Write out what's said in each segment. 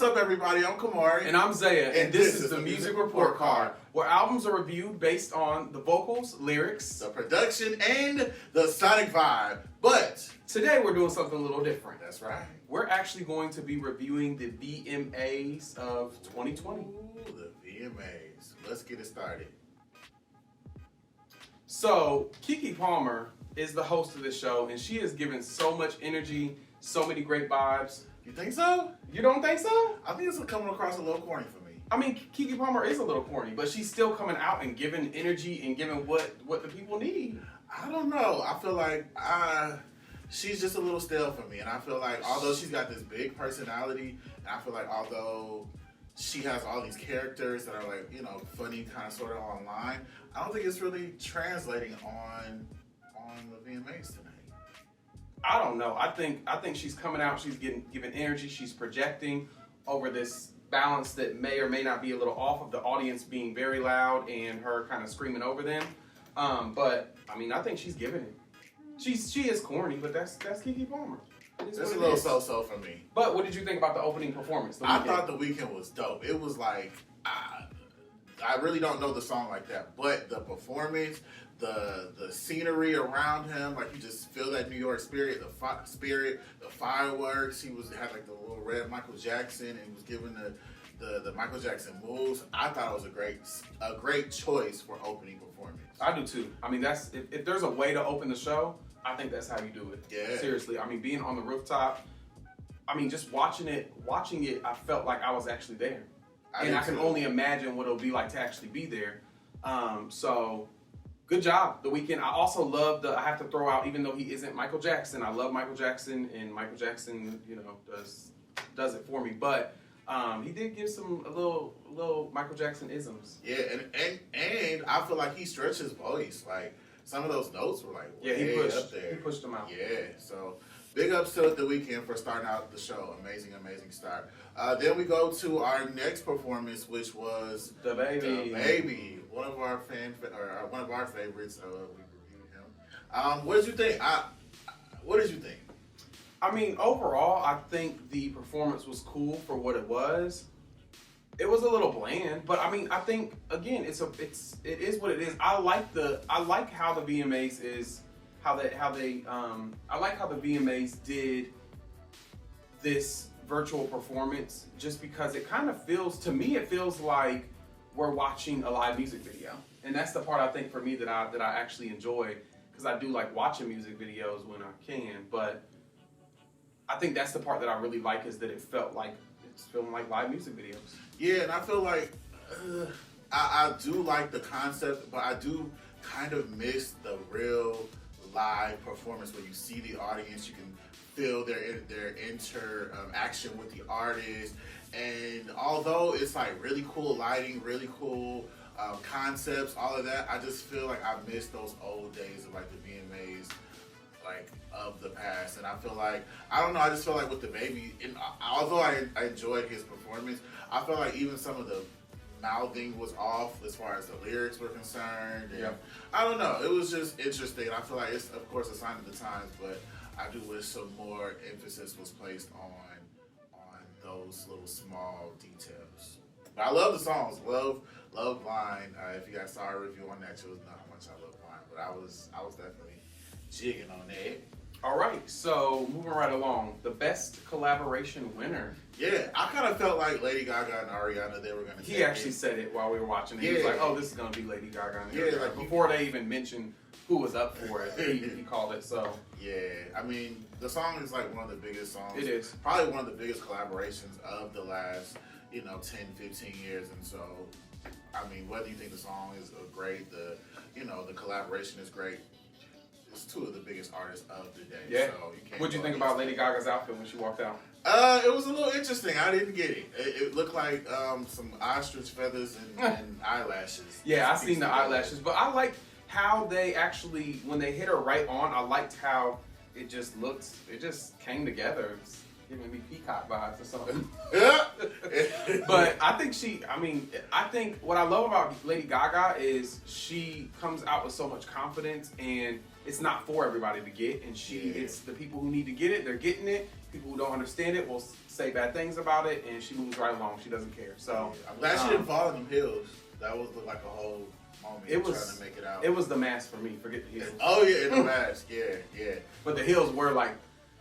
What's up, everybody? I'm Camarray. And I'm Zaiah, and this is the Music Report Card, where albums are reviewed based on the vocals, lyrics, the production, and the sonic vibe. But today we're doing something a little different. That's right. We're actually going to be reviewing the VMAs of 2020. Ooh, the VMAs. Let's get it started. So, Keke Palmer is the host of this show, and she has given so much energy, so many great vibes. You think so? You don't think so? I think it's coming across a little corny for me. I mean, Keke Palmer is a little corny, but she's still coming out and giving energy and giving what the people need. I don't know. I feel like she's just a little stale for me. And I feel like although she's got this big personality, and I feel like although she has all these characters that are like, you know, funny kind of sort of online, I don't think it's really translating on the VMAs tonight. I don't know. I think she's coming out. She's giving energy. She's projecting over this balance that may or may not be a little off of the audience being very loud and her kind of screaming over them. But I mean, I think she's giving it. She is corny, but that's Keke Palmer. It's a little so-so for me. But what did you think about the opening performance? I thought The Weeknd was dope. It was like I really don't know the song like that, but the performance, the scenery around him, like you just feel that New York spirit, the fireworks. He had like the little red Michael Jackson and was giving the Michael Jackson moves. I thought it was a great choice for opening performance. I do too. I mean, that's if there's a way to open the show, I think that's how you do it. Yeah. Seriously. I mean, being on the rooftop. I mean, just watching it, I felt like I was actually there. I can only imagine what it'll be like to actually be there. So, good job, The Weeknd. I also love I have to throw out, even though he isn't Michael Jackson, I love Michael Jackson, and Michael Jackson, you know, does it for me. But he did give a little Michael Jackson isms. Yeah, and I feel like he stretched his voice. Like, some of those notes were like way up there. He pushed them out. Yeah, so big ups to The Weeknd for starting out the show. Amazing start. Then we go to our next performance, which was The Baby. One of our favorites. We reviewed him. What did you think? What did you think? I mean, overall, I think the performance was cool for what it was. It was a little bland, but I mean, I think again, it is what it is. I like how the VMAs is. I like how the VMAs did this virtual performance, just because it kind of feels like we're watching a live music video, and that's the part I think for me that I actually enjoy, because I do like watching music videos when I can, but I think that's the part that I really like, is that it's feeling like live music videos. Yeah, and I feel like I do like the concept, but I do kind of miss the real live performance where you see the audience, you can feel their interaction with the artist, and although it's like really cool lighting, really cool concepts, all of that, I just feel like I miss those old days of like the VMAs, like of the past. And I feel like, I don't know, I just feel like with The Baby, and although I enjoyed his performance, I feel like even some of the mouthing was off as far as the lyrics were concerned. And I don't know, it was just interesting. I feel like it's of course a sign of the times, but I do wish some more emphasis was placed on those little small details. But I love the songs. Love Blind. If you guys saw a review on that, you'll know how much I love Blind. But I was definitely jigging on that. All right, so moving right along, the best collaboration winner. Yeah, I kind of felt like Lady Gaga and Ariana, they were going to take it. He actually said it while we were watching it. He was like, oh, this is going to be Lady Gaga and Ariana. Like, before they even mentioned who was up for it, he called it, so. Yeah, I mean, the song is like one of the biggest songs. It is. Probably one of the biggest collaborations of the last, 10, 15 years, and so, I mean, whether you think the song is great, the collaboration is great, it's two of the biggest artists of the day. Yeah. So you can't. What'd you think about Lady Gaga's outfit when she walked out? It was a little interesting. I didn't get it. It looked like some ostrich feathers and eyelashes. Yeah, I seen the eyelashes, but I liked how they actually, when they hit her right on, I liked how it just came together. It's giving me Peacock vibes or something. But I think what I love about Lady Gaga is she comes out with so much confidence, and it's not for everybody to get, and it's the people who need to get it, they're getting it, People who don't understand it will say bad things about it, and she moves right along. She doesn't care. So I'm glad she didn't fall in them hills. That was like a whole moment trying to make it out. It was the mask for me. Forget the heels. Oh yeah, in the mask. Yeah. But the heels were like,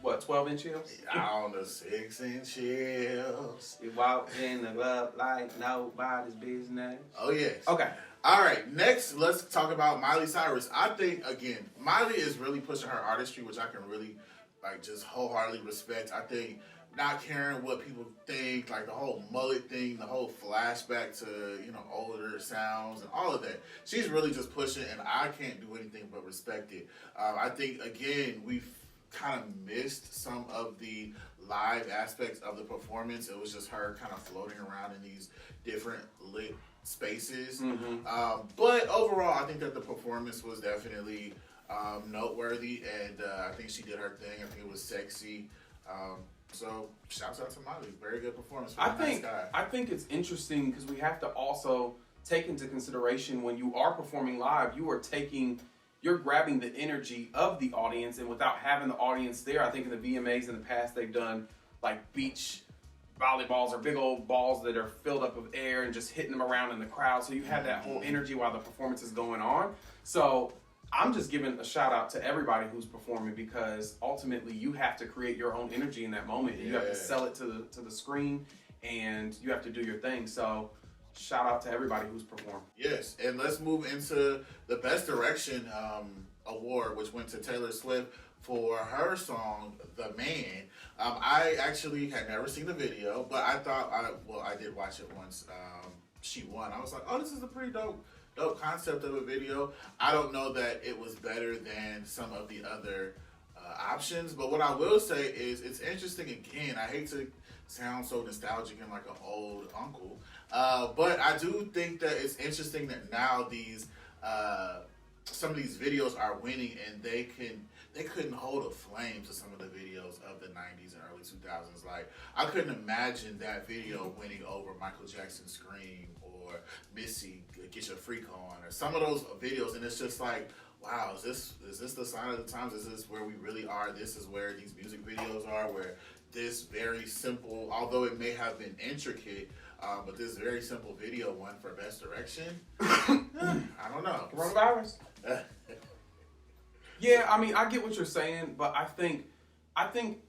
what, 12-inch heels? On the 6-inch heels. We walk in the club like nobody's business. Oh yes. Okay. All right, next, let's talk about Miley Cyrus. I think, again, Miley is really pushing her artistry, which I can really, like, just wholeheartedly respect. I think not caring what people think, like the whole mullet thing, the whole flashback to, you know, older sounds and all of that. She's really just pushing, and I can't do anything but respect it. I think, again, we've kind of missed some of the live aspects of the performance. It was just her kind of floating around in these different lit spaces. But overall, I think that the performance was definitely noteworthy, and I think she did her thing. I think it was sexy. So shouts out to Miley. Very good performance for nice guy. I think it's interesting because we have to also take into consideration when you are performing live, you're grabbing the energy of the audience, and without having the audience there, I think in the VMAs in the past they've done like beach volleyballs or big old balls that are filled up of air and just hitting them around in the crowd. So you have that whole energy while the performance is going on. So I'm just giving a shout out to everybody who's performing, because ultimately you have to create your own energy in that moment. And you have to sell it to the screen, and you have to do your thing. So shout out to everybody who's performed. Yes, and let's move into the Best Direction award, which went to Taylor Swift for her song, The Man. I actually had never seen the video, but I thought, I did watch it once she won. I was like, oh, this is a pretty dope concept of a video. I don't know that it was better than some of the other options, but what I will say is it's interesting. Again, I hate to sound so nostalgic and like an old uncle, but I do think that it's interesting that now these some of these videos are winning, and they couldn't hold a flame to some of the videos of the 90s and early 2000s. Like, I couldn't imagine that video winning over Michael Jackson's Scream or Missy Get Your Freak On or some of those videos, and it's just like, wow, is this the sign of the times? Is this where we really are? This is where these music videos are, where this very simple, although it may have been intricate, but this very simple video won for Best Direction. I don't know. Coronavirus? Yeah, I mean, I get what you're saying, but I think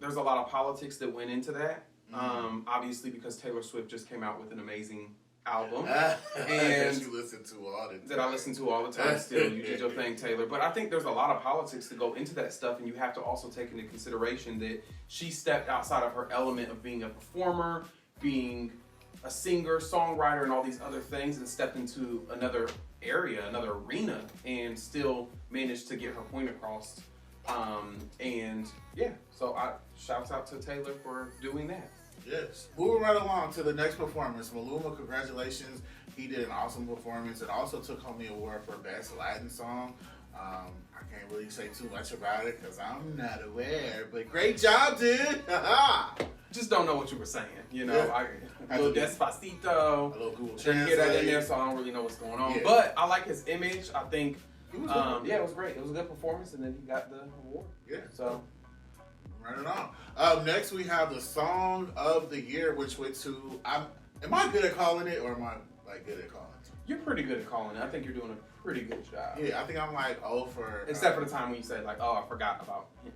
there's a lot of politics that went into that. Obviously, because Taylor Swift just came out with an amazing album, and you listen to all the time. That I listen to all the time. Still, you did your thing, Taylor. But I think there's a lot of politics to go into that stuff, and you have to also take into consideration that she stepped outside of her element of being a performer, being a singer, songwriter, and all these other things, and stepped into another area, another arena, and still managed to get her point across. And yeah, so shouts out to Taylor for doing that. Yes. Moving right along to the next performance, Maluma, congratulations. He did an awesome performance. It also took home the award for Best Latin Song. I can't really say too much about it because I'm not aware, but great job, dude. Just don't know what you were saying, you know. Yeah. A little Despacito. A little Google Didn't hear that in there, so I don't really know what's going on. Yeah. But I like his image. I think, it was great. It was a good performance, and then he got the award. Yeah. So, right on. Next, we have the Song of the Year, which went to. Am I good at calling it, or am I like good at calling it? You're pretty good at calling it. I think you're doing a pretty good job. Yeah, I think I'm like for. Except for the time when you said like, oh, I forgot about him.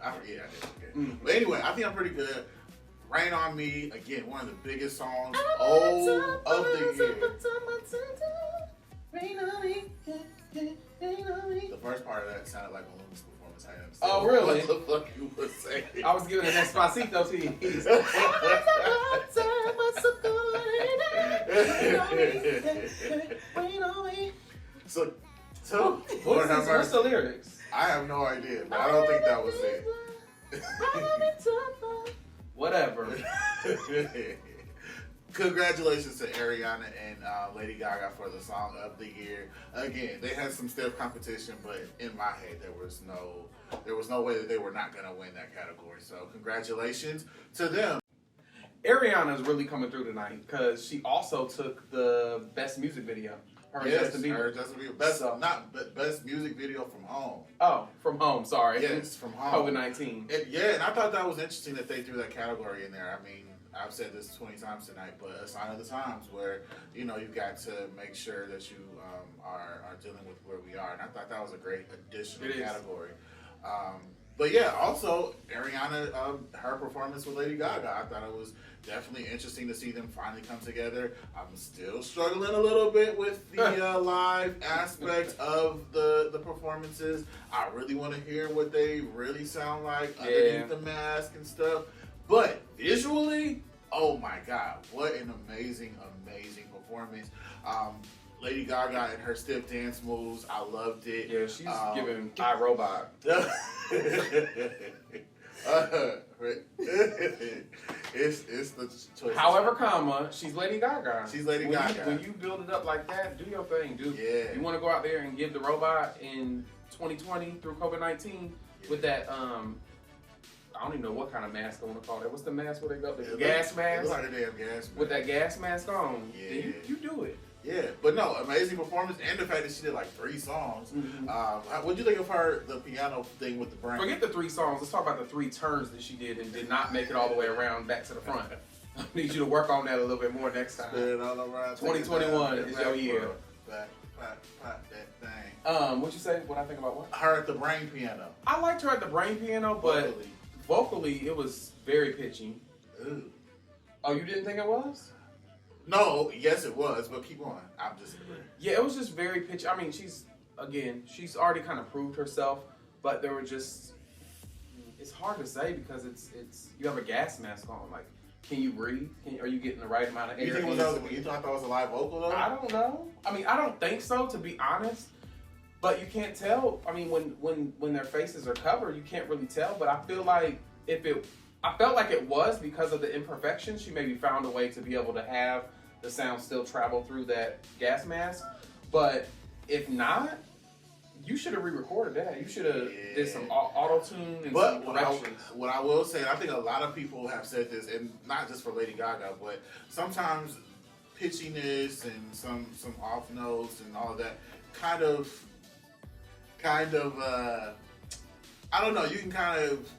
I did. Okay. But anyway, I think I'm pretty good. Rain on Me, again, one of the biggest songs of the year. Rain on me, rain on me. The first part of that sounded like Maluma's performance. I understand. Oh, really? What the fuck you were saying? I was giving an Despacito to you. So what's the lyrics? I have no idea, but I don't think that was it. Whatever. Congratulations to Ariana and Lady Gaga for the Song of the Year. Again, they had some stiff competition, but in my head, there was no way that they were not going to win that category. So congratulations to them. Ariana is really coming through tonight because she also took the Best Music Video. Her and Yes, Justin Bieber. her and Justin Bieber. Best music video from home. Oh, from home. Sorry. Yes, from home. COVID-19. And I thought that was interesting that they threw that category in there. I mean, I've said this 20 times tonight, but a sign of the times where, you've got to make sure that you are dealing with where we are. And I thought that was a great additional category. But yeah, also, Ariana, her performance with Lady Gaga, I thought it was definitely interesting to see them finally come together. I'm still struggling a little bit with the live aspect of the performances. I really want to hear what they really sound like underneath the mask and stuff. But visually, oh my God, what an amazing, amazing performance. Lady Gaga and her stiff dance moves, I loved it. Yeah, she's giving iRobot. It's the choice. However, she's Lady Gaga. She's Lady Gaga. When you build it up like that, do your thing, dude. Yeah. You want to go out there and give the robot in 2020 through COVID-19 with that, I don't even know what kind of mask I want to call that. What's the mask where they go? The gas mask? It's like a damn gas mask. With that gas mask on, yeah. then you do it. Yeah, but no, amazing performance, and the fact that she did like 3 songs. Mm-hmm. What'd you think of the piano thing with the brain? Forget the 3 songs. Let's talk about the 3 turns that she did and did not make it all the way around back to the front. I need you to work on that a little bit more next time. Spin it all around. 2021 is your year. Back, that thing. What you say? What I think about what? Her at the brain piano. I liked her at the brain piano, but vocally it was very pitchy. Ooh. Oh, you didn't think it was? No, yes it was, but keep going. I'm just agreeing. Yeah, it was just very pitchy. I mean, she's already kind of proved herself, but there were just, it's hard to say because it's you have a gas mask on. Like, can you breathe? Are you getting the right amount of air? You thought that was a live vocal though? I don't know. I mean, I don't think so, to be honest. But you can't tell. I mean, when their faces are covered, you can't really tell. But I feel like I felt like it was because of the imperfections. She maybe found a way to be able to have the sound still travel through that gas mask. But if not, you should have re-recorded that. You should have did some auto-tune and some corrections. What I will say, and I think a lot of people have said this, and not just for Lady Gaga, but sometimes pitchiness and some off notes and all of that kind of I don't know, you can kind of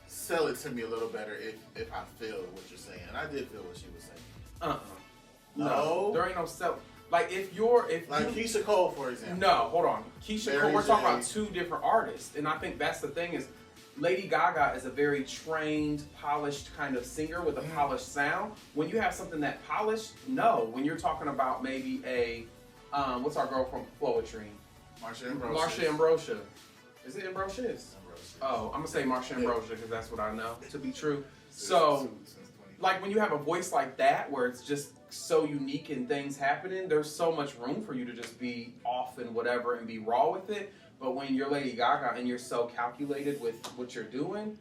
sell it to me a little better if I feel what you're saying. And I did feel what she was saying. No? There ain't no sell. Like Keisha Cole, for example. No, hold on. Keisha Cole, we're talking about 2 different artists. And I think that's the thing is Lady Gaga is a very trained, polished kind of singer with a polished sound. When you have something that polished, no. When you're talking about maybe a, what's our girl from Poetry? Marsha Ambrosia. Is it Ambrosius? Oh, I'm going to say Marsha Ambrosia because that's what I know to be true. So, like when you have a voice like that where it's just so unique and things happening, there's so much room for you to just be off and whatever and be raw with it. But when you're Lady Gaga and you're so calculated with what you're doing,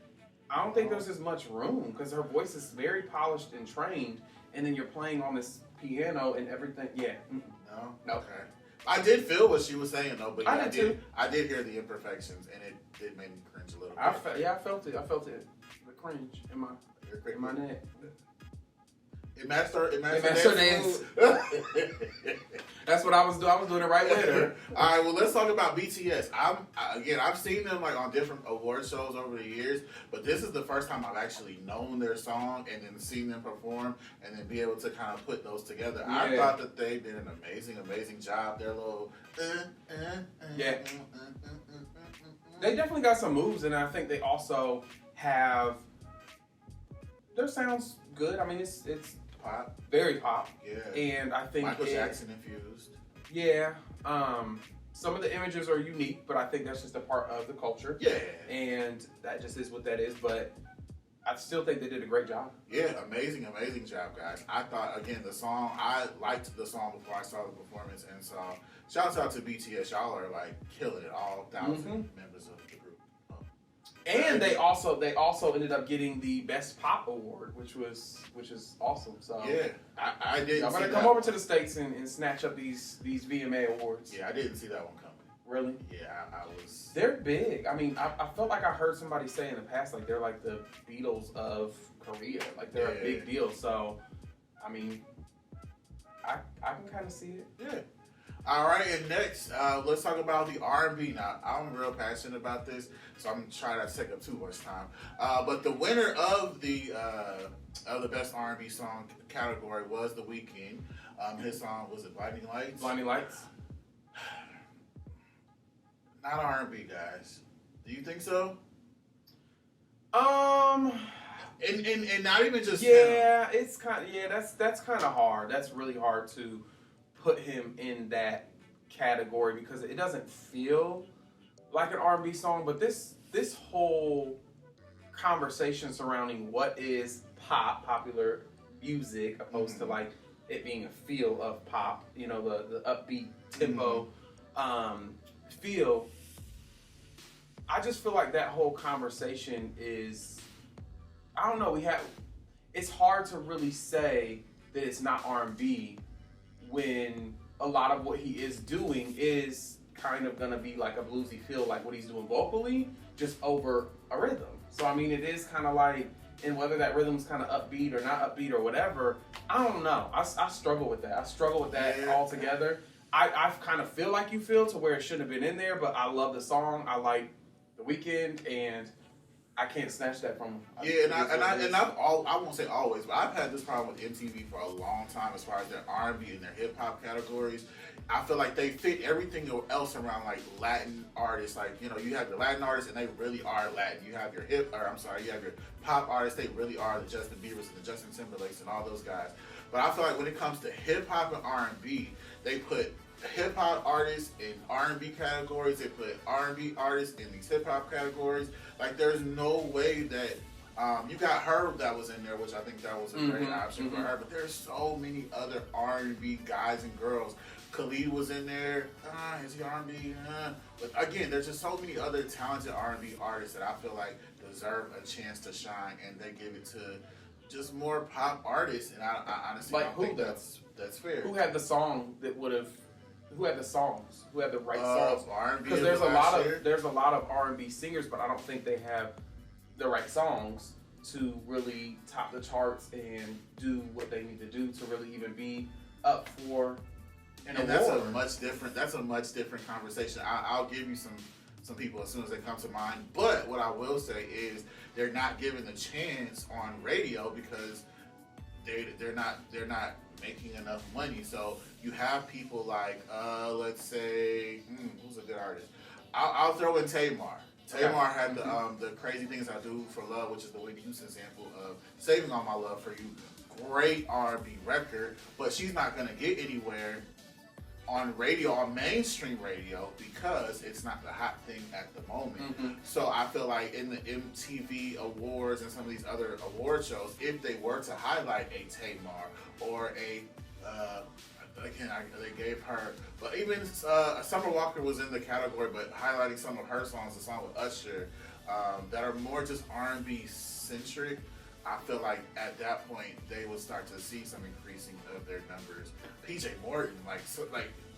I don't think there's as much room because her voice is very polished and trained, and then you're playing on this piano and everything. Yeah. No? Okay. I did feel what she was saying though, but I did hear the imperfections, and it did make me cringe a little bit. I felt it. The cringe in my neck. It matched her dance. That's what I was doing. I was doing it right with her. All right, well, let's talk about BTS. I've seen them like on different award shows over the years, but this is the first time I've actually known their song and then seen them perform and then be able to kind of put those together. Yeah. I thought that they did an amazing job. Their little They definitely got some moves, and I think they also have their sounds good. I mean, it's pop, very pop. Yeah, and I think Michael Jackson infused. Yeah, some of the images are unique, but I think that's just a part of the culture. Yeah, and that just is what that is. But I still think they did a great job. Yeah, amazing job, guys. I thought again I liked the song before I saw the performance, and so shouts out to BTS. Y'all are like killing it, all 1,000 members of the group. And they also ended up getting the Best Pop Award, which is awesome. So yeah, I did. I'm gonna come over to the States and snatch up these VMA awards. Yeah, I didn't see that one coming. Really? Yeah, I was. They're big. I mean, I felt like I heard somebody say in the past, like they're like the Beatles of Korea. Like they're a big deal. So, I mean, I can kind of see it. Yeah. All right, and next, let's talk about the R&B. Now, I'm real passionate about this, so I'm trying not to take up too much time. But the winner of the best R&B song category was The Weeknd. His song was it Blinding Lights? Blinding Lights. Not R&B, guys. Do you think so? And not even just yeah, him. It's kind of that's kind of hard. That's really hard to put him in that category because it doesn't feel like an R&B song. But this whole conversation surrounding what is popular music opposed to like it being a feel of pop, you know, the upbeat tempo feel. I just feel like that whole conversation is, I don't know, it's hard to really say that it's not R&B when a lot of what he is doing is kind of gonna be like a bluesy feel, like what he's doing vocally, just over a rhythm. So I mean, it is kind of like, and whether that rhythm's kind of upbeat or not upbeat or whatever, I don't know. I struggle with that. I struggle with that altogether. I kind of feel like you feel to where it shouldn't have been in there, but I love the song. I like The Weeknd, and I can't snatch that from him. I won't say always, but I've had this problem with MTV for a long time as far as their R&B and their hip hop categories. I feel like they fit everything else around like Latin artists. Like, you know, you have your Latin artists and they really are Latin. You have your you have your pop artists, they really are the Justin Biebers and the Justin Timberlakes and all those guys. But I feel like when it comes to hip hop and R&B, they put hip hop artists in R&B categories. They put R&B artists in these hip hop categories. Like, there's no way that you got Herb that was in there, which I think that was a great option for her. But there's so many other R&B guys and girls. Khalid was in there. Is he R&B? But again, there's just so many other talented R&B artists that I feel like deserve a chance to shine, and they give it to just more pop artists. And I honestly like don't think that's fair. Who had the song that would have? Who had the songs? Who had the right songs? R&B. Because there's a lot of R&B singers, but I don't think they have the right songs to really top the charts and do what they need to do to really even be up for an award. That's a much different conversation. I'll give you some people as soon as they come to mind. But what I will say is they're not given the chance on radio because they're not making enough money. So you have people like let's say who's a good artist? I'll throw in Tamar. Tamar had the Crazy Things I Do for Love, which is the Whitney Houston sample of Saving All My Love for You. Great R&B record, but she's not gonna get anywhere on radio, on mainstream radio, because it's not the hot thing at the moment. So I feel like in the MTV Awards and some of these other award shows, if they were to highlight a Tamar or a they gave her, but even Summer Walker was in the category, but highlighting some of her songs, the song with Usher, that are more just R&B centric. I feel like at that point they would start to see some increasing of their numbers. PJ Morton, like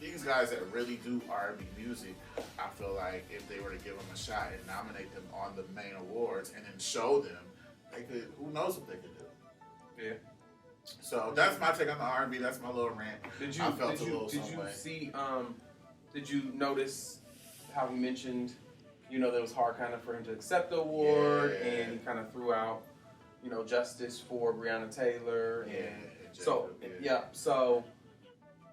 these guys that really do R&B music, I feel like if they were to give them a shot and nominate them on the main awards and then show them, they could. Who knows what they could do? Yeah. So that's my take on the R&B. That's my little rant. Did you notice how he mentioned, you know, that it was hard kind of for him to accept the award, and he kind of threw out, you know, justice for Breonna Taylor, and so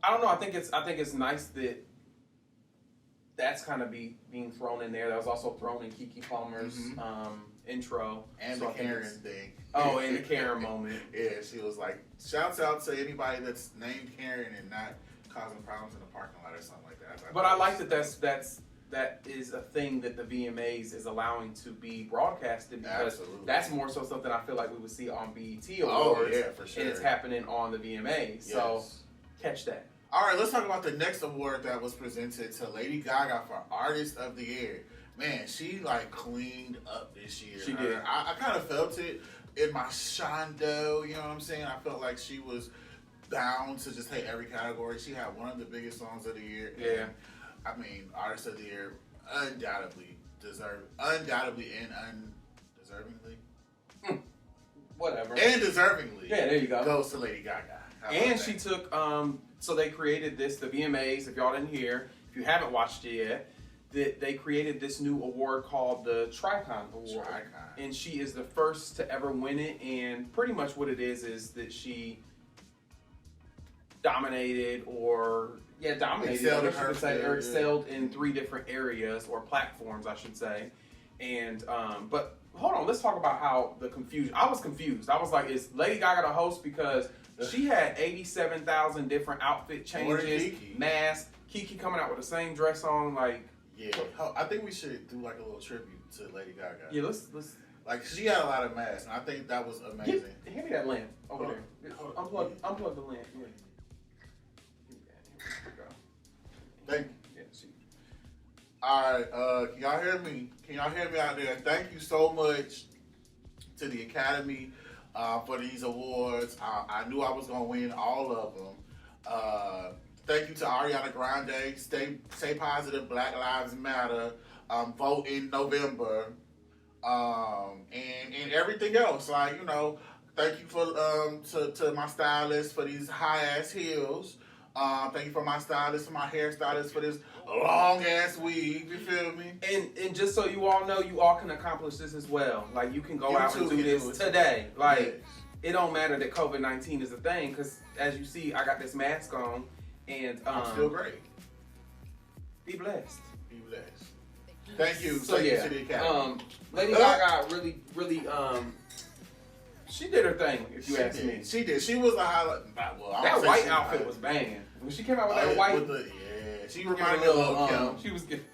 I don't know. I think it's nice that that's kind of being thrown in there. That was also thrown in Keke Palmer's intro. And the Karen thing. Oh, and the Karen moment. Yeah, she was like, shouts out to anybody that's named Karen and not causing problems in the parking lot or something like that. But I like that is a thing that the VMAs is allowing to be broadcasted, because that's more so something I feel like we would see on BET Awards. Oh, yeah, for sure. And it's happening on the VMAs. Yes. So catch that. All right, let's talk about the next award that was presented to Lady Gaga for Artist of the Year. Man, she like cleaned up this year. She did. I kind of felt it in my shondo, you know what I'm saying? I felt like she was bound to just hit every category. She had one of the biggest songs of the year. Yeah. And, I mean, Artist of the Year undoubtedly whatever. And deservingly. Yeah, there you go. Goes to Lady Gaga. And she took, so they created this, the VMAs, if y'all didn't hear, if you haven't watched it yet, that they created this new award called the Tricon Award. And she is the first to ever win it, and pretty much what it is that she dominated excelled in 3 different areas, or platforms, I should say. And, but hold on, let's talk about how the confusion, I was confused. I was like, is Lady Gaga the host? Because she had 87,000 different outfit changes, masks, Kiki coming out with the same dress on, like. Yeah, I think we should do like a little tribute to Lady Gaga. Yeah, let's. Like, she had a lot of masks, and I think that was amazing. Hand me that lamp over there. Unplug the lamp. Yeah. Thank you. Alright, can y'all hear me? Can y'all hear me out there? Thank you so much to the Academy for these awards. I knew I was going to win all of them. Thank you to Ariana Grande. Stay positive, Black Lives Matter. Vote in November. And everything else. Like, you know, thank you for to my stylist for these high-ass heels. Thank you for my stylist, for my hairstylist, for this long-ass weave, you feel me? And just so you all know, you all can accomplish this as well. Like, you can go out and do this today. Like, it don't matter that COVID-19 is a thing, because as you see, I got this mask on, and I'm still great. Be blessed. Be blessed. Thank you. So, thank you to the Academy. Lady Gaga really, she did her thing, if you ask me. She did. She was a highlight. Well, that white outfit was banging. When she came out with that white, she reminded me of Lil' Kim. She was good.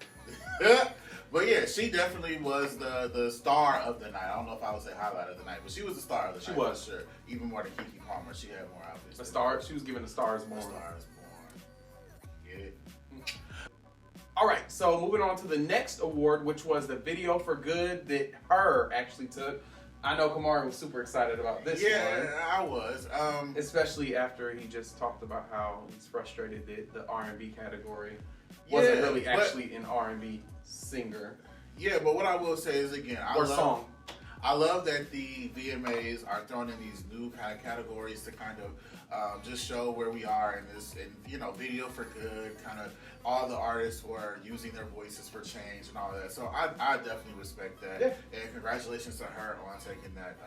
But yeah, she definitely was the star of the night. I don't know if I would say highlight of the night, but she was the star of the night. She was, for sure. Even more than Keke Palmer. She had more outfits. The star. She was given the Stars Born. The Stars Born. Get it? All right. So moving on to the next award, which was the Video for Good that her actually took. I know Camarray was super excited about this one. Yeah, I was. Especially after he just talked about how he's frustrated that the R&B category wasn't really actually an R&B singer. Yeah, but what I will say is, again, I love that the VMAs are throwing in these new kind of categories to kind of just show where we are in this, and you know, Video for Good, kind of all the artists who are using their voices for change and all of that. So I definitely respect that. Yeah. And congratulations to her on taking that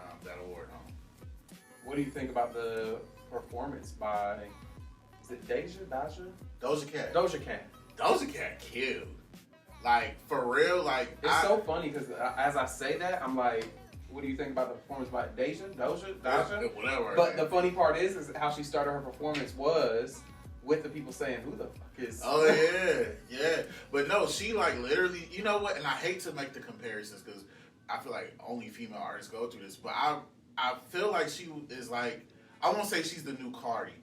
award home. What do you think about the performance by, is it Doja Cat. Doja Cat killed. Like, for real, like. It's so funny because as I say that, I'm like, what do you think about the performance by Doja? Whatever. But the funny part is how she started her performance was with the people saying, who the fuck is... Oh, yeah. But no, she like literally, you know what? And I hate to make the comparisons because I feel like only female artists go through this. But I feel like she is like, I won't say she's the new Cardi,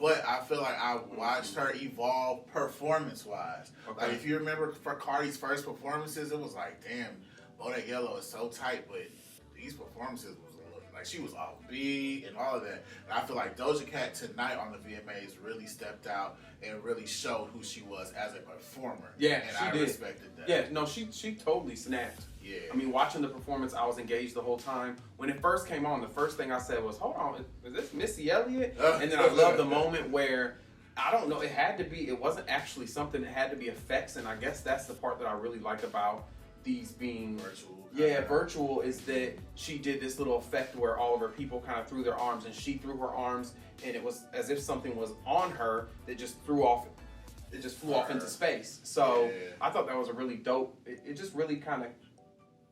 but I feel like I watched her evolve performance-wise. Okay. Like, if you remember for Cardi's first performances, it was like, damn, Bodak Yellow is so tight, but these performances was like, she was off beat and all of that. And I feel like Doja Cat tonight on the VMAs really stepped out and really showed who she was as a performer. Yeah, and I respected that. Yeah, no, she totally snapped. Yeah. I mean, watching the performance, I was engaged the whole time. When it first came on, the first thing I said was, hold on, is this Missy Elliott? And then I love the moment where, I don't know, it wasn't actually something, it had to be effects, and I guess that's the part that I really like about these being virtual. Yeah, virtual is that she did this little effect where all of her people kind of threw their arms, and she threw her arms, and it was as if something was on her that just flew off into space. So I thought that was a really dope, it just really kind of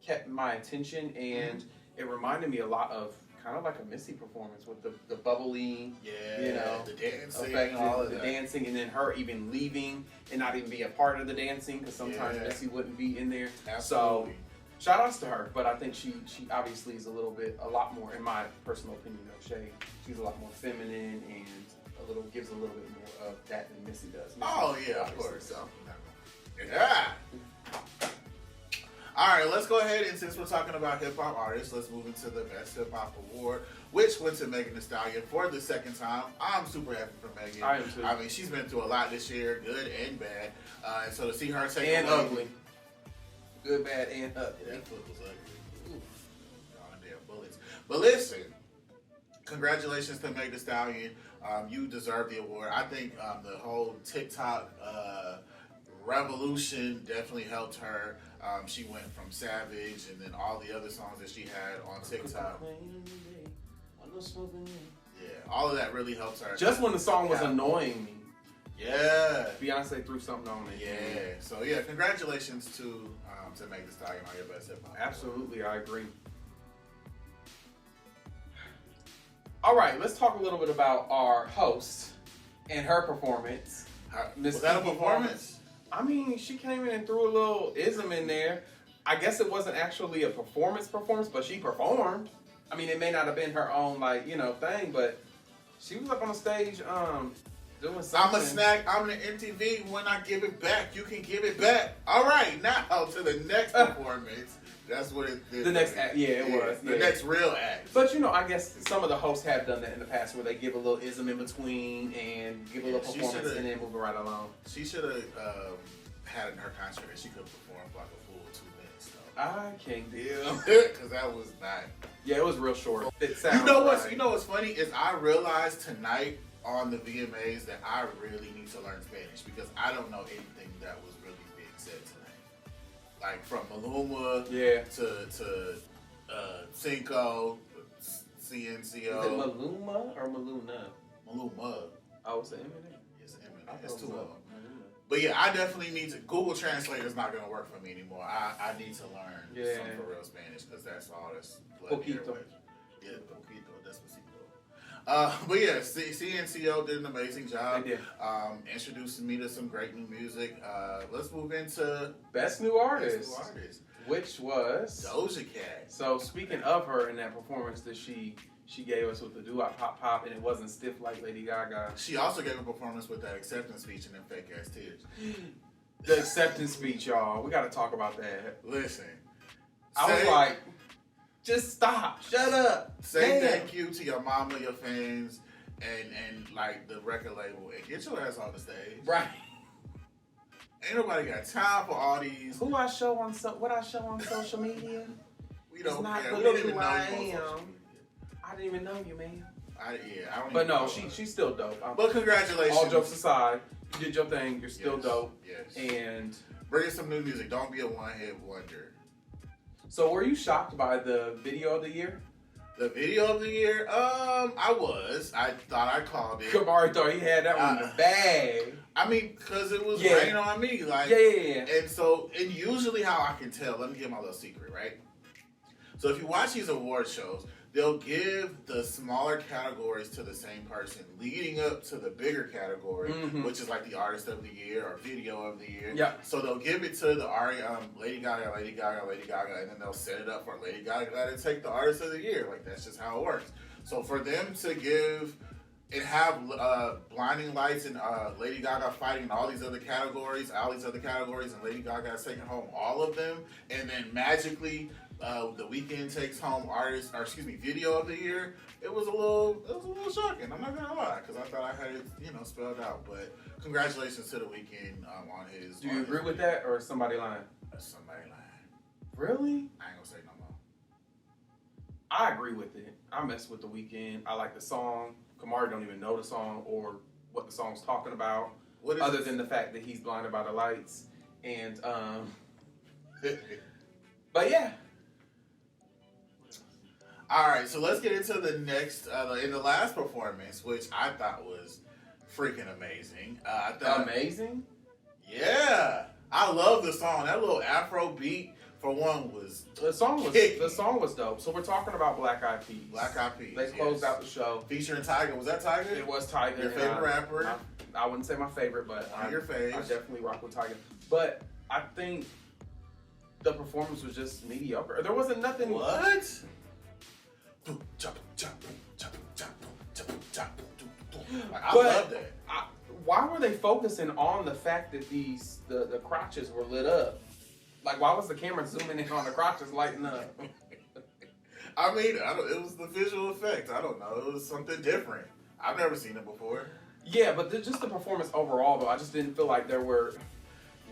kept my attention, and it reminded me a lot of kind of like a Missy performance with the bubbly, you know, the dancing, effect, the dancing, and then her even leaving and not even be a part of the dancing because sometimes Missy wouldn't be in there. Absolutely. So shout outs to her, but I think she obviously is a lot more, in my personal opinion, though, she's a lot more feminine and gives a little bit more of that than Missy does. Of course. So. Yeah. All right, let's go ahead, and since we're talking about hip-hop artists, let's move into the Best Hip-Hop Award, which went to Megan Thee Stallion for the second time. I'm super happy for Megan. I am too. I mean, she's been through a lot this year, good and bad. And so to see her take and ugly. Good, bad, and ugly. That foot was ugly. Ooh, damn bullets. But listen, congratulations to Meg Thee Stallion. You deserve the award. I think the whole TikTok revolution definitely helped her. She went from Savage and then all the other songs that she had on TikTok. Yeah, all of that really helped her. Just when the song was annoying me. Yeah. Beyonce threw something on it. Yeah. So yeah, congratulations to Meg Thee Stallion on your best hip hop. Absolutely, I agree. All right, let's talk a little bit about our host and her performance. Was that a performance? I mean, she came in and threw a little ism in there. I guess it wasn't actually a performance, but she performed. I mean, it may not have been her own, thing, but she was up on the stage, doing something. I'm a snack. I'm the MTV. When I give it back, you can give it back. All right, now to the next performance. That's what it did. The next act, it was. The next real act. But, I guess some of the hosts have done that in the past where they give a little ism in between and give a little performance and then move it right along. She should have had in her contract that she could perform for like a full 2 minutes, though. I can't deal. Because that was not. Yeah, it was real short. You know what's funny is I realized tonight on the VMAs that I really need to learn Spanish because I don't know anything that was really being said tonight. Like from Maluma to Cinco, CNCO. Is it Maluma or Maluna? Maluma. Oh, it's an Eminem? It's Eminem. It's too long. But yeah, I definitely need to. Google Translate is not going to work for me anymore. I need to learn some for real Spanish because that's all that's Poquito. Yeah, poquito, despacito. But yeah, CNCO did an amazing job. They did. Introducing me to some great new music. Let's move into Best New Artist. Which was Doja Cat. So speaking of her in that performance that she gave us with the doo-wop pop pop, and it wasn't stiff like Lady Gaga. She also gave a performance with that acceptance speech and them fake ass tears. The acceptance speech, y'all. We got to talk about that. Listen, I was like, just stop, shut up. Say thank you to your mama, your fans, and like the record label, and get your ass on the stage. Right. Ain't nobody got time for all these. What I show on social media? We don't care. We don't even know you. I didn't even know you, man. I don't. But no, she's still dope. But congratulations. All jokes aside, you did your thing. You're still dope. Yes. And bring us some new music. Don't be a one-hit wonder. So, were you shocked by the video of the year? The video of the year? I was. I thought I called it. Camarray thought he had that one in the bag. I mean, because it was raining on me. Like, yeah. And usually how I can tell, let me give my little secret, right? So if you watch these award shows, they'll give the smaller categories to the same person leading up to the bigger category, which is like the artist of the year or video of the year. Yeah. So they'll give it to the Lady Gaga, and then they'll set it up for Lady Gaga to take the artist of the year. Like, that's just how it works. So for them to give and have Blinding Lights and Lady Gaga fighting in all these other categories, and Lady Gaga taking home all of them, and then magically The Weeknd takes home video of the year. It was a little shocking. I'm not gonna lie, because I thought I had it, spelled out. But congratulations to The Weeknd on his. Do you agree with that, or is somebody lying? Somebody lying. Really? I ain't gonna say no more. I agree with it. I mess with The Weeknd. I like the song. Camarray don't even know the song or what the song's talking about, other than the fact that he's blinded by the lights. And but yeah. All right, so let's get into the next, in the last performance, which I thought was freaking amazing. Amazing? Yeah. I love the song. That little Afro beat, for one, was The song was dope. So we're talking about Black Eyed Peas. Black Eyed Peas. They closed out the show. Featuring Tyga. Was that Tyga? It was Tyga. Your favorite rapper? I wouldn't say my favorite, but your faves. I definitely rock with Tyga. But I think the performance was just mediocre. There wasn't nothing. What? I love that. Why were they focusing on the fact that the crotches were lit up? Like, why was the camera zooming in on the crotches lighting up? I mean, it was the visual effect. I don't know. It was something different. I've never seen it before. Yeah, but just the performance overall, though, I just didn't feel like there were...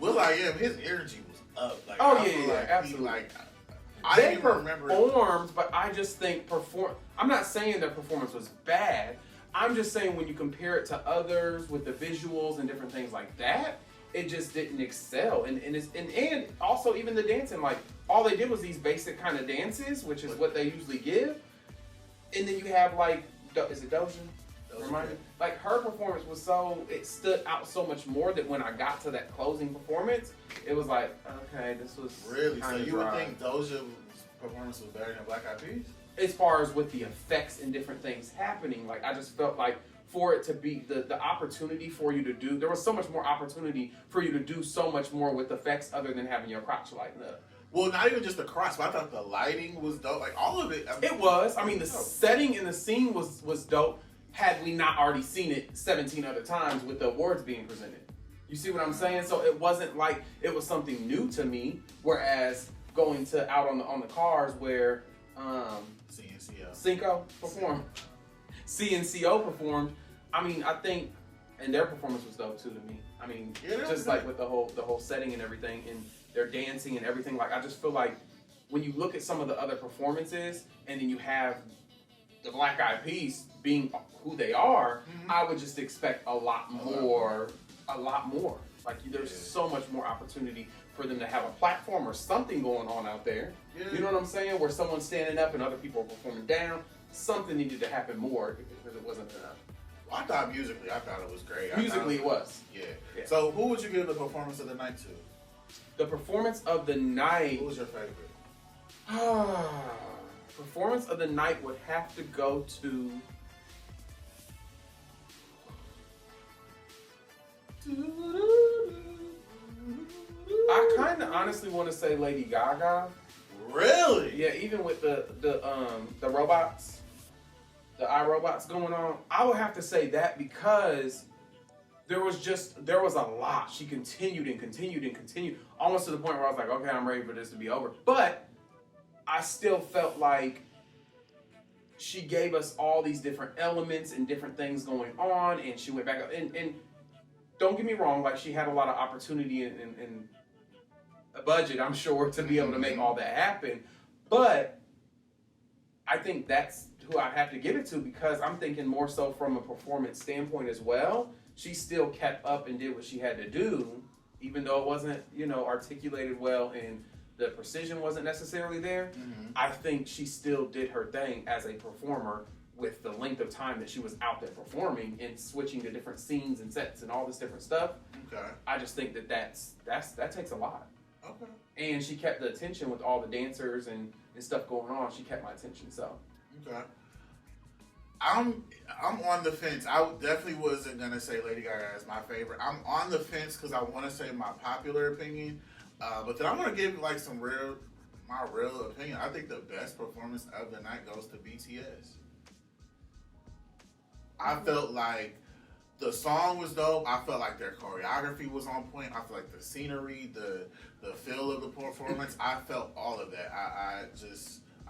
Will.i.am, his energy was up. Like, absolutely. I They didn't even remember it. performed, but I just think I'm not saying their performance was bad. I'm just saying when you compare it to others with the visuals and different things like that, it just didn't excel. And also even the dancing, like all they did was these basic kind of dances, which is what they usually give. And then you have like, is it Doja? Remind me? Like her performance was it stood out so much more that when I got to that closing performance, it was like, okay, this was really. So you dry. would think Doja's performance was better than Black Eyed Peas? As far as with the effects and different things happening, like I just felt like for it to be the opportunity for you to do, there was so much more opportunity for you to do so much more with effects other than having your crotch lighting up. Well, not even just the crotch, but I thought the lighting was dope. Like all of it. It was. I mean, the setting and the scene was dope. Had we not already seen it 17 other times with the awards being presented. You see what I'm saying? So it wasn't like it was something new to me. Whereas going to out on the cars where CNCO performed, CNCO performed. I mean, I think, and their performance was dope too to me. I mean, just like with the whole setting and everything, and their dancing and everything. Like I just feel like when you look at some of the other performances, and then you have the Black Eyed Peas being who they are, I would just expect a lot more. Like there's so much more opportunity for them to have a platform or something going on out there. Yeah. You know what I'm saying? Where someone's standing up and other people are performing down. Something needed to happen more because it wasn't enough. Well, I thought musically, it was great. Musically, it was. Yeah. So who would you give the performance of the night to? The performance of the night. Who was your favorite? Performance of the night would have to go to. I kind of honestly want to say Lady Gaga. Really? Yeah, even with the robots, the iRobots going on, I would have to say that because there was a lot. She continued and continued and continued, almost to the point where I was like, okay, I'm ready for this to be over. But I still felt like she gave us all these different elements and different things going on, and she went back up. And don't get me wrong, like she had a lot of opportunity and a budget, I'm sure, to be able to make all that happen. But I think that's who I have to give it to because I'm thinking more so from a performance standpoint as well. She still kept up and did what she had to do, even though it wasn't, articulated well and the precision wasn't necessarily there. I think she still did her thing as a performer with the length of time that she was out there performing and switching to different scenes and sets and all this different stuff. Okay. I just think that takes a lot. Okay. And she kept the attention with all the dancers and stuff going on. She kept my attention, so. Okay. I'm on the fence. I definitely wasn't gonna say Lady Gaga is my favorite. I'm on the fence because I want to say my popular opinion, but then I'm gonna give like my real opinion. I think the best performance of the night goes to BTS. I felt like the song was dope. I felt like their choreography was on point. I felt like the scenery, the feel of the performance. I felt all of that. I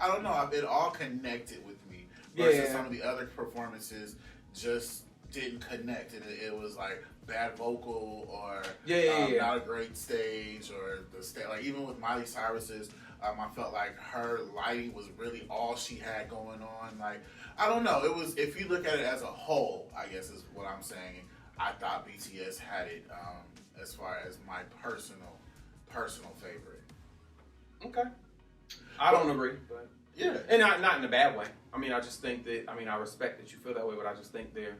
don't know. It all connected with me. Versus some of the other performances just didn't connect. And it was like bad vocal or not a great stage or the stage. Like even with Miley Cyrus's, I felt like her lighting was really all she had going on. Like, I don't know. It was, if you look at it as a whole, I guess is what I'm saying. I thought BTS had it as far as my personal favorite. Okay. I don't agree, but yeah. And not in a bad way. I mean, I just think that, I respect that you feel that way, but I just think they're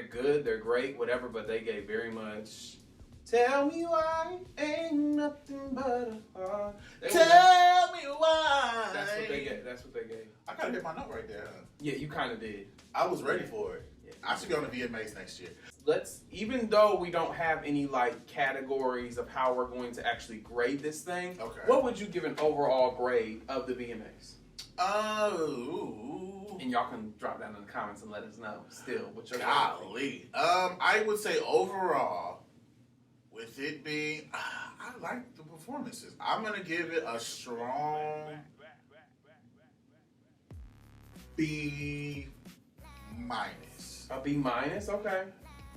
good, they're great, whatever, but they gave very much, tell me why ain't nothing but a heart. Tell me why. That's what they gave. I gotta get my note right there, huh? Yeah, you kind of did. I was ready for it. Yeah. I should go on the VMAs next year. Even though we don't have any like categories of how we're going to actually grade this thing, what would you give an overall grade of the VMAs? And y'all can drop down in the comments and let us know still what your golly. I would say overall, with it being, I like the performances. I'm gonna give it a strong B-. A B-, okay.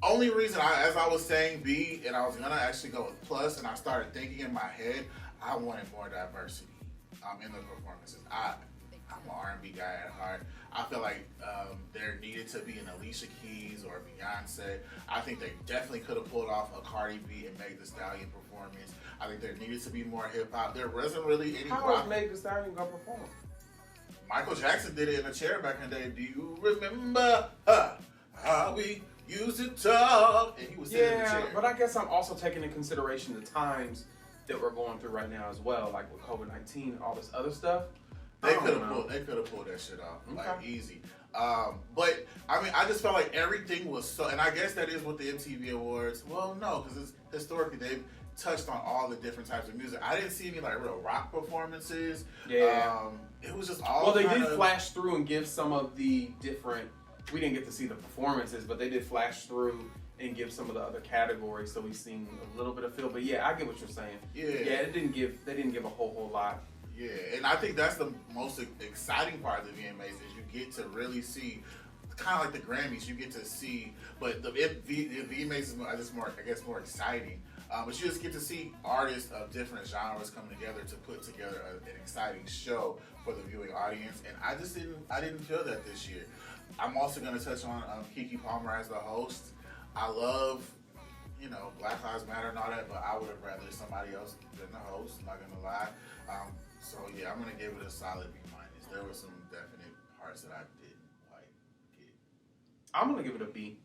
Only reason as I was saying B, and I was gonna actually go with plus, and I started thinking in my head, I wanted more diversity. in the performances. I'm an R&B guy at heart. I feel like there needed to be an Alicia Keys or a Beyonce. I think they definitely could have pulled off a Cardi B and Meg Thee Stallion performance. I think there needed to be more hip hop. There wasn't really any. How is Meg Thee Stallion gonna perform? Michael Jackson did it in a chair back in the day. Do you remember how we used to talk? And he was sitting in the chair. But I guess I'm also taking into consideration the times that we're going through right now as well, like with COVID-19 and all this other stuff. They could have pulled that shit off, like easy. But I mean, I just felt like everything was so, and I guess that is what the MTV Awards. Well, no, because it's historically they've touched on all the different types of music. I didn't see any like real rock performances. Yeah, it was just all. Well, they did flash through and give some of the different. We didn't get to see the performances, but they did flash through and give some of the other categories, so we've seen a little bit of feel. But yeah, I get what you're saying. Yeah, they didn't give a whole lot. Yeah, and I think that's the most exciting part of the VMAs is you get to really see, kind of like the Grammys, you get to see, but the VMAs is more exciting. But you just get to see artists of different genres come together to put together an exciting show for the viewing audience, and I didn't feel that this year. I'm also going to touch on Keke Palmer as the host. I love, Black Lives Matter and all that, but I would have rather somebody else been the host. I'm not gonna lie. So yeah, I'm gonna give it a solid B-. There were some definite parts that I didn't quite get. I'm gonna give it a B.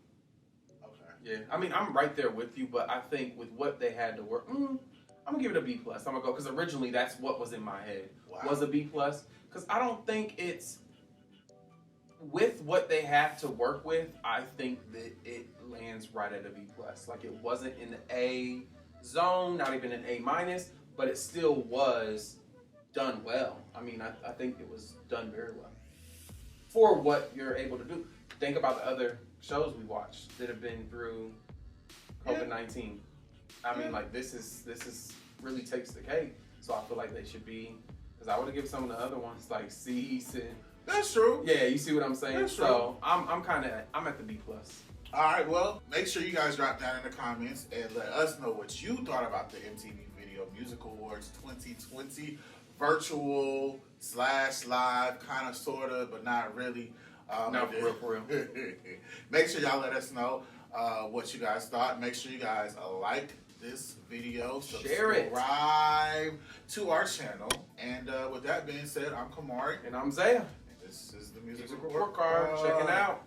Okay. Yeah, I mean I'm right there with you, but I think with what they had to work, I'm gonna give it a B+. I'm gonna go because originally that's what was in my head was a B+. Because I don't think it's with what they have to work with. I think that it lands right at a B+. Like it wasn't in the A zone, not even an A-, but it still was done well. I mean, I think it was done very well for what you're able to do. Think about the other shows we watched that have been through COVID-19. I mean, like this is really takes the cake. So I feel like they should be, because I would have given some of the other ones like C's and. That's true. Yeah, you see what I'm saying. That's true. So I'm at the B+. All right, well, make sure you guys drop down in the comments and let us know what you thought about the MTV Video Music Awards 2020, virtual / live, kind of, sort of, but not really. Not for real. Make sure y'all let us know what you guys thought. Make sure you guys like this video, subscribe to our channel, and with that being said, I'm Camarray. And I'm Zaiah. This is the Music Report Card. Check it out.